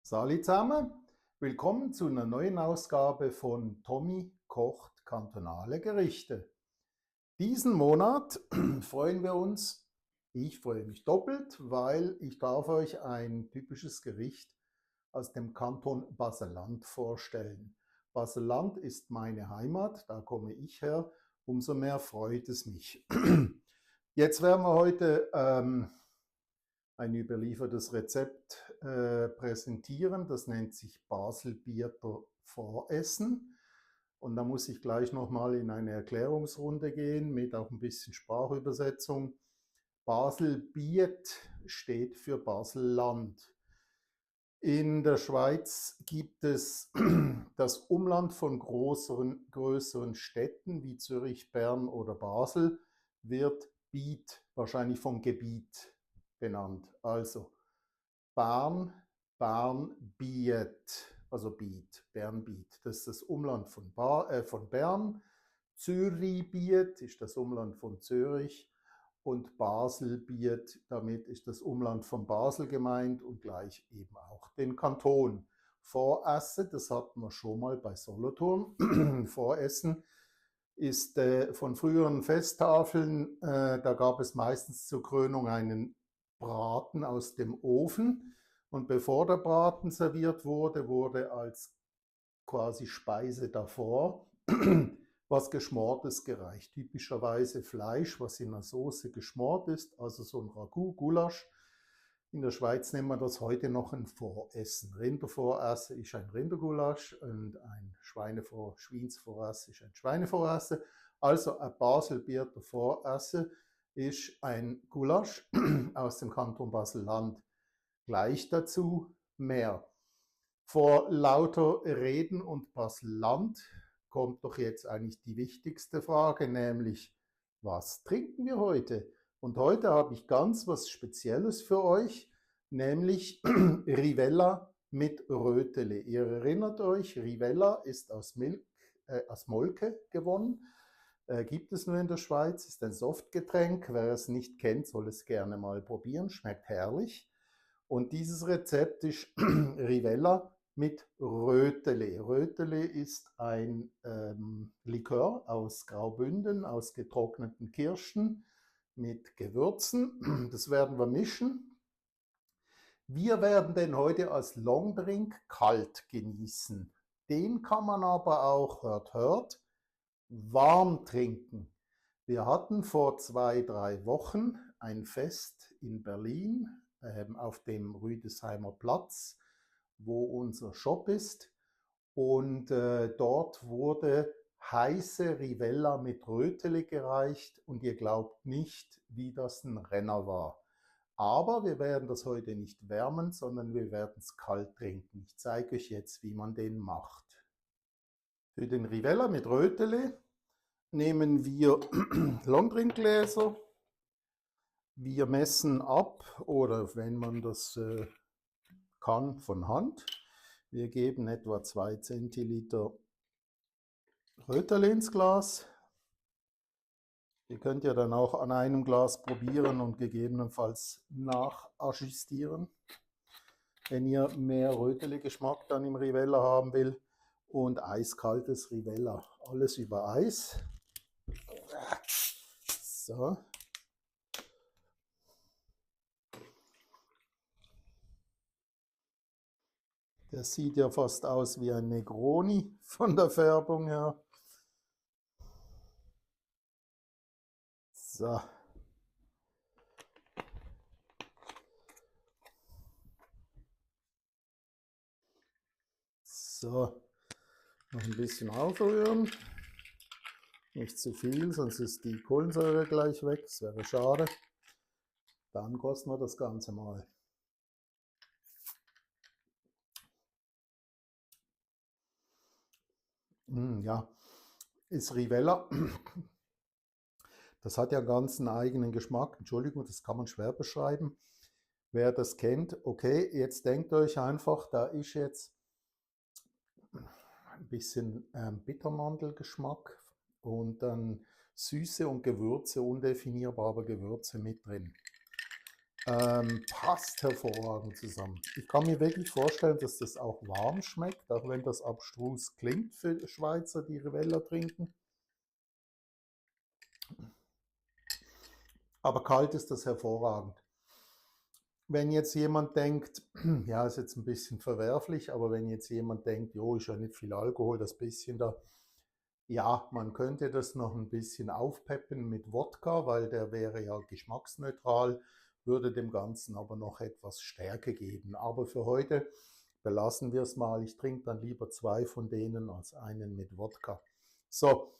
Salut zusammen, willkommen zu einer neuen Ausgabe von Tommy kocht kantonale Gerichte. Diesen Monat freuen wir uns, ich freue mich doppelt, weil ich darf euch ein typisches Gericht aus dem Kanton Basel-Land vorstellen. Basel-Land ist meine Heimat, da komme ich her, umso mehr freut es mich. Jetzt werden wir heute ein überliefertes Rezept präsentieren. Das nennt sich Baselbieter Voressen. Und da muss ich gleich nochmal in eine Erklärungsrunde gehen mit auch ein bisschen Sprachübersetzung. Baselbiet steht für Baselland. In der Schweiz gibt es das Umland von größeren Städten wie Zürich, Bern oder Basel, wird Biet, wahrscheinlich vom Gebiet benannt. Also Bern, Biet, also Biet, Bernbiet. Das ist das Umland von Bern. Zürichbiet ist das Umland von Zürich. Und Baselbiet, damit ist das Umland von Basel gemeint und gleich eben auch den Kanton. Voressen, das hatten wir schon mal bei Solothurn. Voressen ist von früheren Festtafeln, da gab es meistens zur Krönung einen Braten aus dem Ofen. Und bevor der Braten serviert wurde, wurde als quasi Speise davor was Geschmortes gereicht. Typischerweise Fleisch, was in einer Soße geschmort ist, also so ein Ragout, Gulasch. In der Schweiz nennen wir das heute noch ein Voressen. Rindervoressen ist ein Rindergulasch und ein Schweinsvoressen ist ein Schweinevoressen. Also ein Baselbieter Voressen ist ein Gulasch aus dem Kanton Basel-Land. Gleich dazu mehr. Vor lauter Reden und Basel-Land kommt doch jetzt eigentlich die wichtigste Frage, nämlich, was trinken wir heute? Und heute habe ich ganz was Spezielles für euch, nämlich Rivella mit Rötele. Ihr erinnert euch, Rivella ist aus Molke gewonnen, gibt es nur in der Schweiz, ist ein Softgetränk. Wer es nicht kennt, soll es gerne mal probieren, schmeckt herrlich. Und dieses Rezept ist Rivella mit Rötele. Rötele ist ein Likör aus Graubünden, aus getrockneten Kirschen mit Gewürzen. Das werden wir mischen. Wir werden den heute als Longdrink kalt genießen. Den kann man aber auch, hört, warm trinken. Wir hatten vor 2-3 Wochen ein Fest in Berlin auf dem Rüdesheimer Platz, wo unser Shop ist, und dort wurde heiße Rivella mit Rötele gereicht und ihr glaubt nicht, wie das ein Renner war. Aber wir werden das heute nicht wärmen, sondern wir werden es kalt trinken. Ich zeige euch jetzt, wie man den macht. Für den Rivella mit Rötele nehmen wir Longdrinkgläser. Wir messen ab, oder wenn man das kann, von Hand. Wir geben etwa 2 Zentiliter Rötele ins Glas. Ihr könnt ja dann auch an einem Glas probieren und gegebenenfalls nachajustieren, wenn ihr mehr Rötele-Geschmack dann im Rivella haben will. Und eiskaltes Rivella, alles über Eis. So. Das sieht ja fast aus wie ein Negroni von der Färbung her. So. So, noch ein bisschen aufrühren. Nicht zu viel, sonst ist die Kohlensäure gleich weg. Das wäre schade. Dann kosten wir das Ganze mal. Ja, ist Rivella. Das hat ja ganz einen eigenen Geschmack. Entschuldigung, das kann man schwer beschreiben. Wer das kennt, okay, jetzt denkt euch einfach, da ist jetzt ein bisschen Bittermandelgeschmack und dann Süße und Gewürze, undefinierbar, aber Gewürze mit drin. Passt hervorragend zusammen. Ich kann mir wirklich vorstellen, dass das auch warm schmeckt, auch wenn das abstrus klingt für Schweizer, die Rivella trinken. Aber kalt ist das hervorragend. Wenn jetzt jemand denkt, ja, ist jetzt ein bisschen verwerflich, aber wenn jetzt jemand denkt, jo, ist ja nicht viel Alkohol, das bisschen da, ja, man könnte das noch ein bisschen aufpeppen mit Wodka, weil der wäre ja geschmacksneutral, würde dem Ganzen aber noch etwas Stärke geben. Aber für heute belassen wir es mal. Ich trinke dann lieber 2 von denen als einen mit Wodka. So,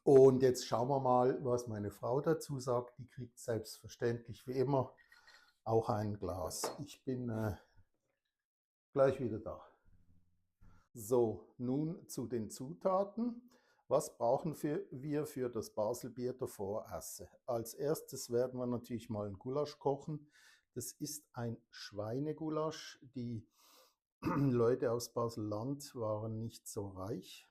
und jetzt schauen wir mal, was meine Frau dazu sagt. Die kriegt selbstverständlich wie immer auch ein Glas. Ich bin gleich wieder da. So, nun zu den Zutaten. Was brauchen wir für das Baselbier davor Asse? Als erstes werden wir natürlich mal ein Gulasch kochen. Das ist ein Schweinegulasch. Die Leute aus Basel-Land waren nicht so reich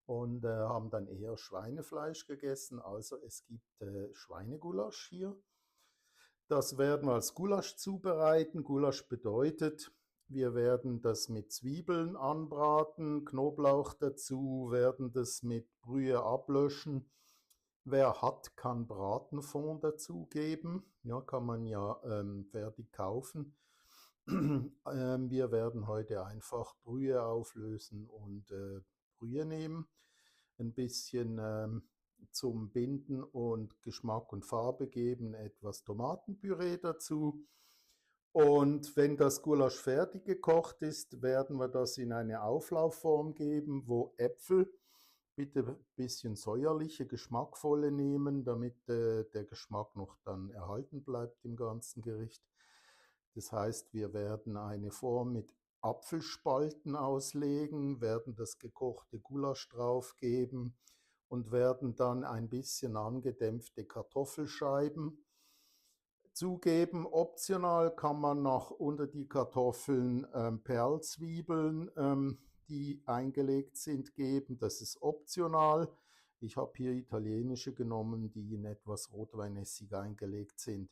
und haben dann eher Schweinefleisch gegessen. Also es gibt Schweinegulasch hier. Das werden wir als Gulasch zubereiten. Gulasch bedeutet, wir werden das mit Zwiebeln anbraten, Knoblauch dazu, werden das mit Brühe ablöschen. Wer hat, kann Bratenfond dazugeben. Ja, kann man ja fertig kaufen. Wir werden heute einfach Brühe auflösen und Brühe nehmen. Ein bisschen zum Binden und Geschmack und Farbe geben, etwas Tomatenpüree dazu. Und wenn das Gulasch fertig gekocht ist, werden wir das in eine Auflaufform geben, wo Äpfel, bitte ein bisschen säuerliche, geschmackvolle nehmen, damit der Geschmack noch dann erhalten bleibt im ganzen Gericht. Das heißt, wir werden eine Form mit Apfelspalten auslegen, werden das gekochte Gulasch drauf geben und werden dann ein bisschen angedämpfte Kartoffelscheiben zugeben. Optional kann man noch unter die Kartoffeln Perlzwiebeln, die eingelegt sind, geben. Das ist optional. Ich habe hier italienische genommen, die in etwas Rotweinessig eingelegt sind.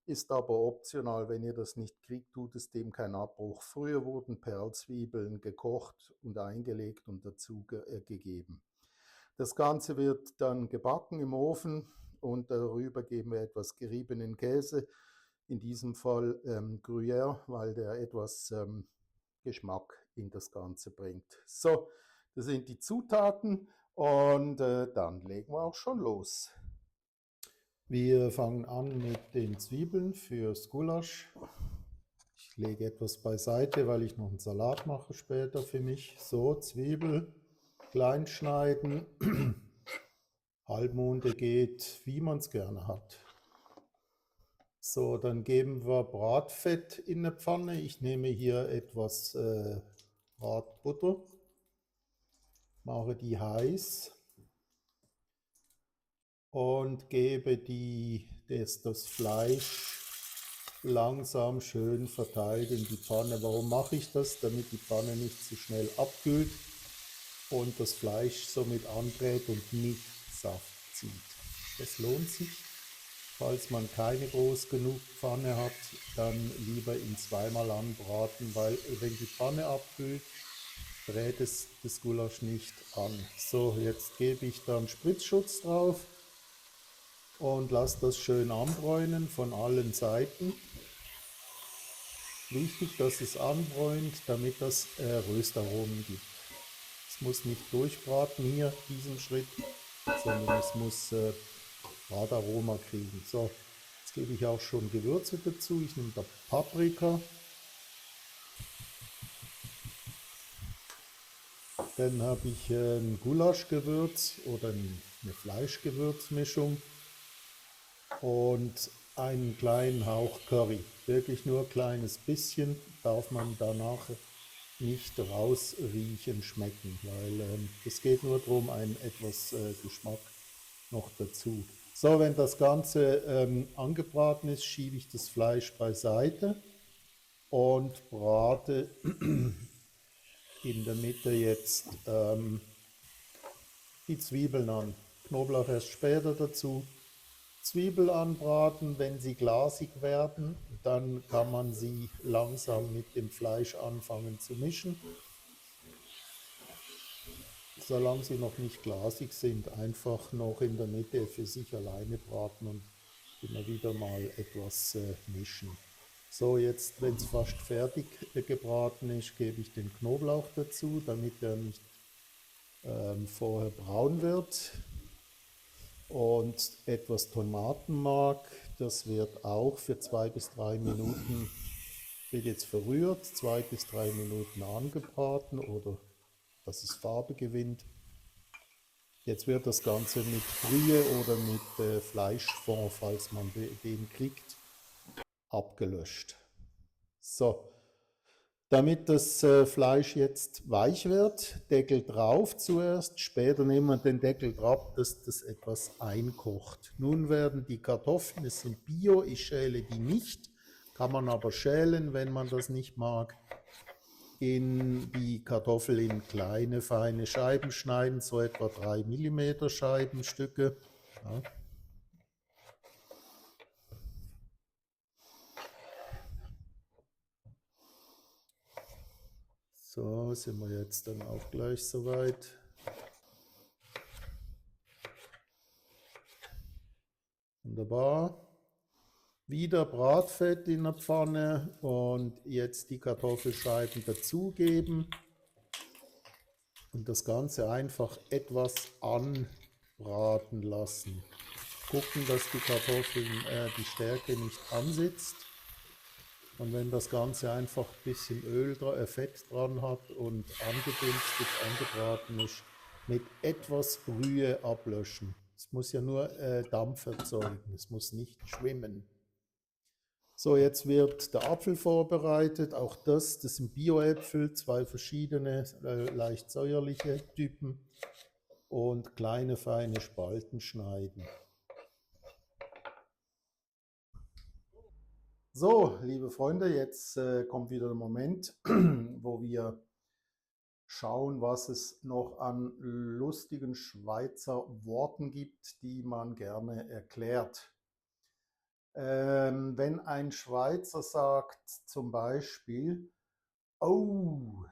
Ist aber optional, wenn ihr das nicht kriegt, tut es dem keinen Abbruch. Früher wurden Perlzwiebeln gekocht und eingelegt und dazu gegeben. Das Ganze wird dann gebacken im Ofen und darüber geben wir etwas geriebenen Käse, in diesem Fall Gruyère, weil der etwas Geschmack in das Ganze bringt. So, das sind die Zutaten und dann legen wir auch schon los. Wir fangen an mit den Zwiebeln fürs Gulasch. Ich lege etwas beiseite, weil ich noch einen Salat mache später für mich. So, Zwiebel klein schneiden. Halbmonde geht, wie man es gerne hat. So, dann geben wir Bratfett in eine Pfanne. Ich nehme hier etwas Bratbutter, mache die heiß und gebe das Fleisch langsam schön verteilt in die Pfanne. Warum mache ich das? Damit die Pfanne nicht zu schnell abkühlt und das Fleisch somit anbrät und nicht Saft zieht. Das lohnt sich. Falls man keine groß genug Pfanne hat, dann lieber in zweimal anbraten, weil wenn die Pfanne abkühlt, brät es das Gulasch nicht an. So, jetzt gebe ich dann Spritzschutz drauf und lasse das schön anbräunen von allen Seiten. Wichtig, dass es anbräunt, damit das Röstaromen gibt. Es muss nicht durchbraten hier, diesen Schritt, sondern es muss Brataroma kriegen. So, jetzt gebe ich auch schon Gewürze dazu. Ich nehme da Paprika. Dann habe ich ein Gulaschgewürz oder eine Fleischgewürzmischung und einen kleinen Hauch Curry. Wirklich nur ein kleines bisschen, darf man danach nicht rausriechen, schmecken, weil es geht nur darum, etwas Geschmack noch dazu. So, wenn das Ganze angebraten ist, schiebe ich das Fleisch beiseite und brate in der Mitte jetzt die Zwiebeln an. Knoblauch erst später dazu. Zwiebel anbraten, wenn sie glasig werden, dann kann man sie langsam mit dem Fleisch anfangen zu mischen. Solange sie noch nicht glasig sind, einfach noch in der Mitte für sich alleine braten und immer wieder mal etwas mischen. So, jetzt, wenn es fast fertig gebraten ist, gebe ich den Knoblauch dazu, damit er nicht vorher braun wird. Und etwas Tomatenmark, das wird auch für 2 bis 3 Minuten, wird jetzt verrührt, 2 bis 3 Minuten angebraten oder dass es Farbe gewinnt. Jetzt wird das Ganze mit Brühe oder mit Fleischfond, falls man den kriegt, abgelöscht. So, damit das Fleisch jetzt weich wird, Deckel drauf zuerst, später nehmen wir den Deckel drauf, dass das etwas einkocht. Nun werden die Kartoffeln, es sind Bio, ich schäle die nicht, kann man aber schälen, wenn man das nicht mag, in die Kartoffel in kleine, feine Scheiben schneiden, so etwa 3 mm Scheibenstücke. Ja. So, sind wir jetzt dann auch gleich soweit. Wunderbar. Wieder Bratfett in der Pfanne und jetzt die Kartoffelscheiben dazugeben und das Ganze einfach etwas anbraten lassen. Gucken, dass die Kartoffeln die Stärke nicht ansitzt. Und wenn das Ganze einfach ein bisschen Fett dran hat und angedünstet, angebraten ist, mit etwas Brühe ablöschen. Es muss ja nur Dampf erzeugen, es muss nicht schwimmen. So, jetzt wird der Apfel vorbereitet. Auch das sind Bio-Äpfel, 2 verschiedene, leicht säuerliche Typen. Und kleine, feine Spalten schneiden. So, liebe Freunde, jetzt kommt wieder der Moment, wo wir schauen, was es noch an lustigen Schweizer Worten gibt, die man gerne erklärt. Wenn ein Schweizer sagt zum Beispiel, oh,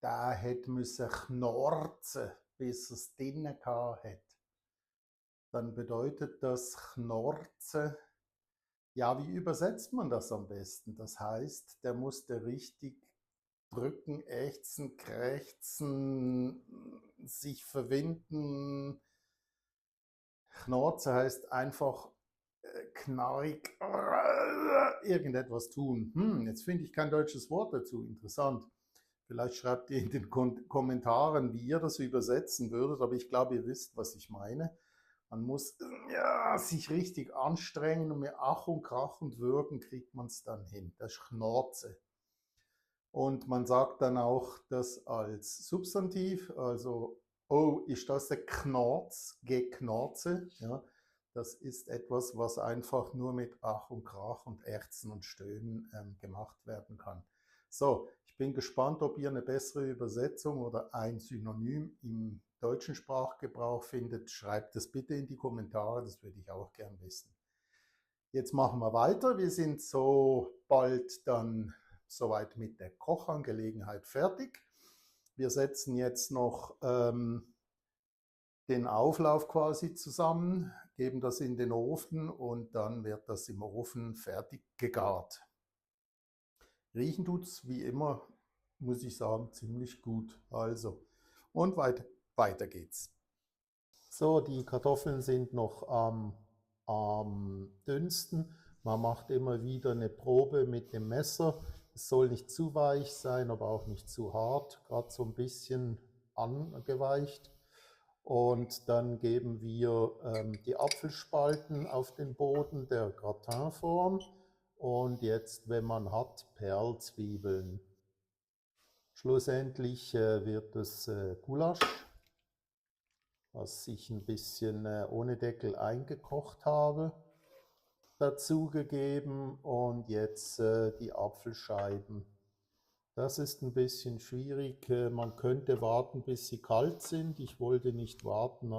da hätte müssen knorzen, bis es drinnen gehabt hat, dann bedeutet das Knorzen, ja, wie übersetzt man das am besten? Das heißt, der musste richtig drücken, ächzen, krächzen, sich verwinden. Knorze heißt einfach knarrig irgendetwas tun. Jetzt finde ich kein deutsches Wort dazu. Interessant. Vielleicht schreibt ihr in den Kommentaren, wie ihr das übersetzen würdet, aber ich glaube, ihr wisst, was ich meine. Man muss ja, sich richtig anstrengen und mit Ach und Krach und Würgen kriegt man es dann hin. Das ist Knorze. Und man sagt dann auch das als Substantiv, also, oh, ist das ein Knorz, Geknorze? Ja, das ist etwas, was einfach nur mit Ach und Krach und Ächzen und Stöhnen gemacht werden kann. So, ich bin gespannt, ob ihr eine bessere Übersetzung oder ein Synonym im deutschen Sprachgebrauch findet. Schreibt es bitte in die Kommentare, das würde ich auch gern wissen. Jetzt machen wir weiter. Wir sind so bald dann soweit mit der Kochangelegenheit fertig. Wir setzen jetzt noch den Auflauf quasi zusammen, geben das in den Ofen und dann wird das im Ofen fertig gegart. Riechen tut es wie immer, muss ich sagen, ziemlich gut. Also, und weiter geht's. So, die Kartoffeln sind noch am dünsten. Man macht immer wieder eine Probe mit dem Messer. Es soll nicht zu weich sein, aber auch nicht zu hart, gerade so ein bisschen angeweicht. Und dann geben wir die Apfelspalten auf den Boden der Gratinform. Und jetzt, wenn man hat, Perlzwiebeln. Schlussendlich wird es Gulasch, was ich ein bisschen ohne Deckel eingekocht habe, dazugegeben und jetzt die Apfelscheiben Das ist ein bisschen schwierig. Man könnte warten, bis sie kalt sind. Ich wollte nicht warten.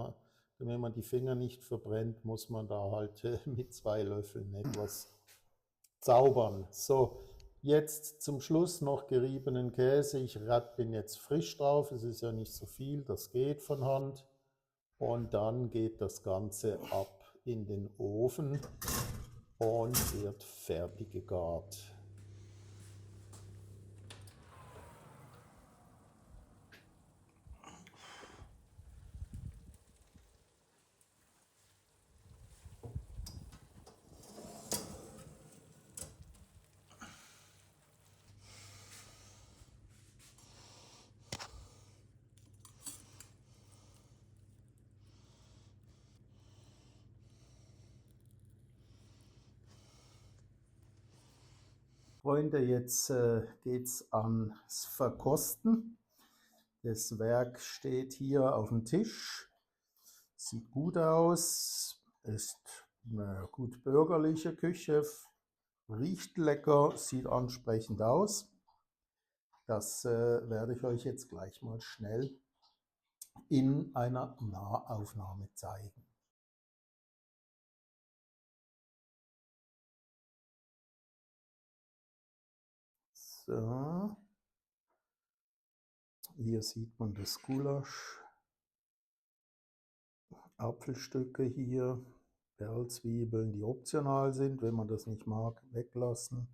Wenn man die Finger nicht verbrennt, muss man da halt mit 2 Löffeln etwas zaubern. So, jetzt zum Schluss noch geriebenen Käse. Ich bin jetzt frisch drauf. Es ist ja nicht so viel, das geht von Hand. Und dann geht das Ganze ab in den Ofen und wird fertig gegart. Freunde, jetzt geht's ans Verkosten. Das Werk steht hier auf dem Tisch. Sieht gut aus, ist eine gut bürgerliche Küche, riecht lecker, sieht ansprechend aus. Das werde ich euch jetzt gleich mal schnell in einer Nahaufnahme zeigen. So, hier sieht man das Gulasch, Apfelstücke hier, Perlzwiebeln, die optional sind, wenn man das nicht mag, weglassen.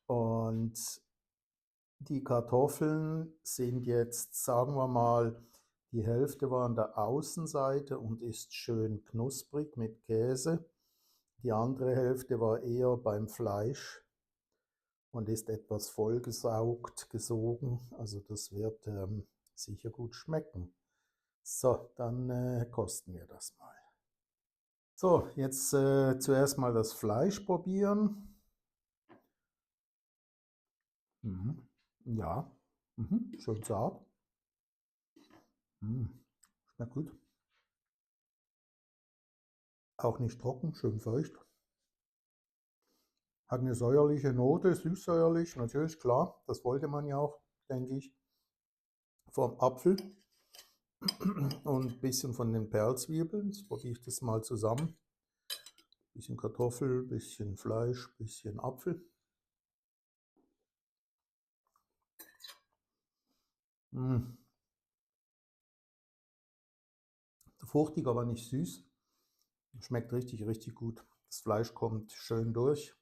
Und die Kartoffeln sind jetzt, sagen wir mal, die Hälfte war an der Außenseite und ist schön knusprig mit Käse. Die andere Hälfte war eher beim Fleisch und ist etwas vollgesaugt, gesogen. Also das wird sicher gut schmecken. So, dann kosten wir das mal. So, jetzt zuerst mal das Fleisch probieren. Mhm. Ja, schön zart. Schmeckt gut. Auch nicht trocken, schön feucht. Hat eine säuerliche Note, süß-säuerlich, natürlich klar. Das wollte man ja auch, denke ich, vom Apfel und ein bisschen von den Perlzwiebeln. Jetzt probiere ich das mal zusammen. Bisschen Kartoffel, bisschen Fleisch, bisschen Apfel. Fruchtig, aber nicht süß. Schmeckt richtig, richtig gut. Das Fleisch kommt schön durch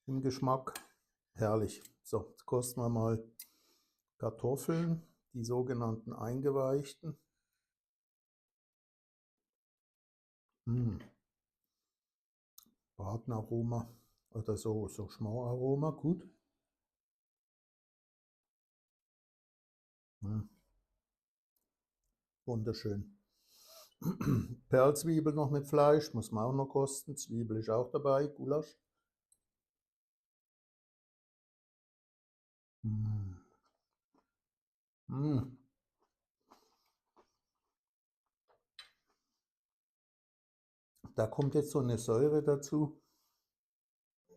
im Geschmack. Herrlich. So, jetzt kosten wir mal Kartoffeln, die sogenannten eingeweichten. Bratenaroma oder so Schmoraroma, gut. Wunderschön. Perlzwiebel noch mit Fleisch, muss man auch noch kosten. Zwiebel ist auch dabei, Gulasch. Mm. Mm. Da kommt jetzt so eine Säure dazu.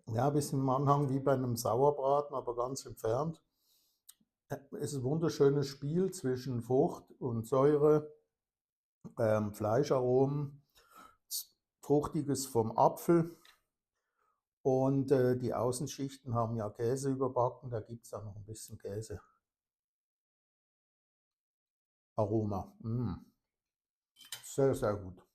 Ja, ein bisschen im Anhang wie bei einem Sauerbraten, aber ganz entfernt. Es ist ein wunderschönes Spiel zwischen Frucht und Säure, Fleischaromen, Fruchtiges vom Apfel und die Außenschichten haben ja Käse überbacken, da gibt es dann noch ein bisschen Käsearoma. Sehr, sehr gut.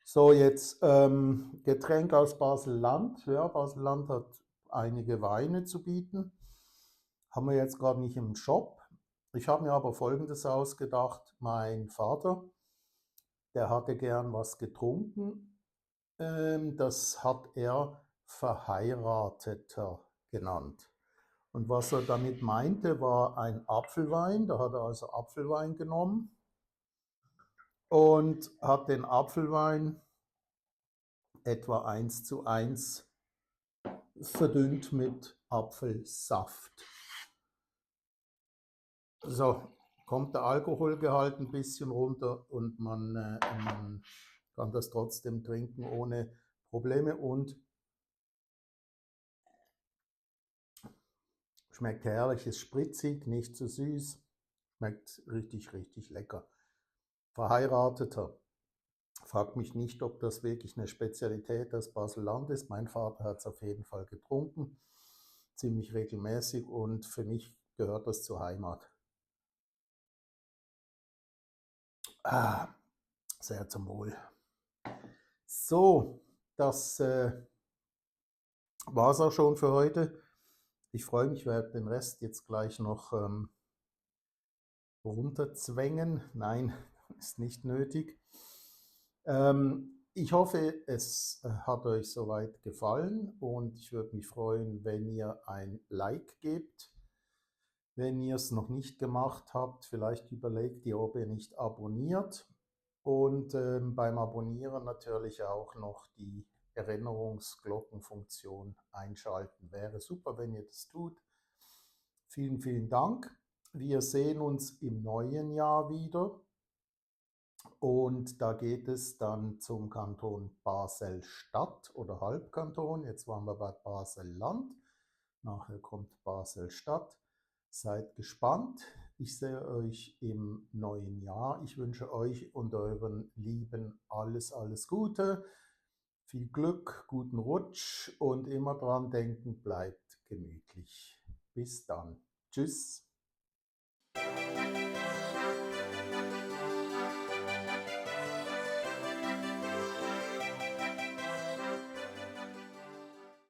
So, jetzt Getränk aus Basel-Land. Ja, Basel-Land hat einige Weine zu bieten. Haben wir jetzt gerade nicht im Shop. Ich habe mir aber Folgendes ausgedacht. Mein Vater, der hatte gern was getrunken. Das hat er Verheirateter genannt. Und was er damit meinte, war ein Apfelwein. Da hat er also Apfelwein genommen und hat den Apfelwein etwa 1:1 verdünnt mit Apfelsaft. So, kommt der Alkoholgehalt ein bisschen runter und man kann das trotzdem trinken ohne Probleme. Und Schmeckt herrlich, ist spritzig, nicht zu süß. Schmeckt richtig, richtig lecker. Verheirateter. Fragt mich nicht, ob das wirklich eine Spezialität des Basel-Land ist. Mein Vater hat es auf jeden Fall getrunken, ziemlich regelmäßig, und für mich gehört das zur Heimat. Ah, sehr zum Wohl. So, das war es auch schon für heute. Ich freue mich, werde den Rest jetzt gleich noch runterzwängen. Nein, ist nicht nötig. Ich hoffe, es hat euch soweit gefallen, und ich würde mich freuen, wenn ihr ein Like gebt. Wenn ihr es noch nicht gemacht habt, vielleicht überlegt ihr, ob ihr nicht abonniert, und beim Abonnieren natürlich auch noch die Erinnerungsglockenfunktion einschalten. Wäre super, wenn ihr das tut. Vielen, vielen Dank. Wir sehen uns im neuen Jahr wieder, und da geht es dann zum Kanton Basel-Stadt oder Halbkanton. Jetzt waren wir bei Basel-Land, nachher kommt Basel-Stadt. Seid gespannt. Ich sehe euch im neuen Jahr. Ich wünsche euch und euren Lieben alles, alles Gute, viel Glück, guten Rutsch, und immer dran denken, bleibt gemütlich. Bis dann. Tschüss.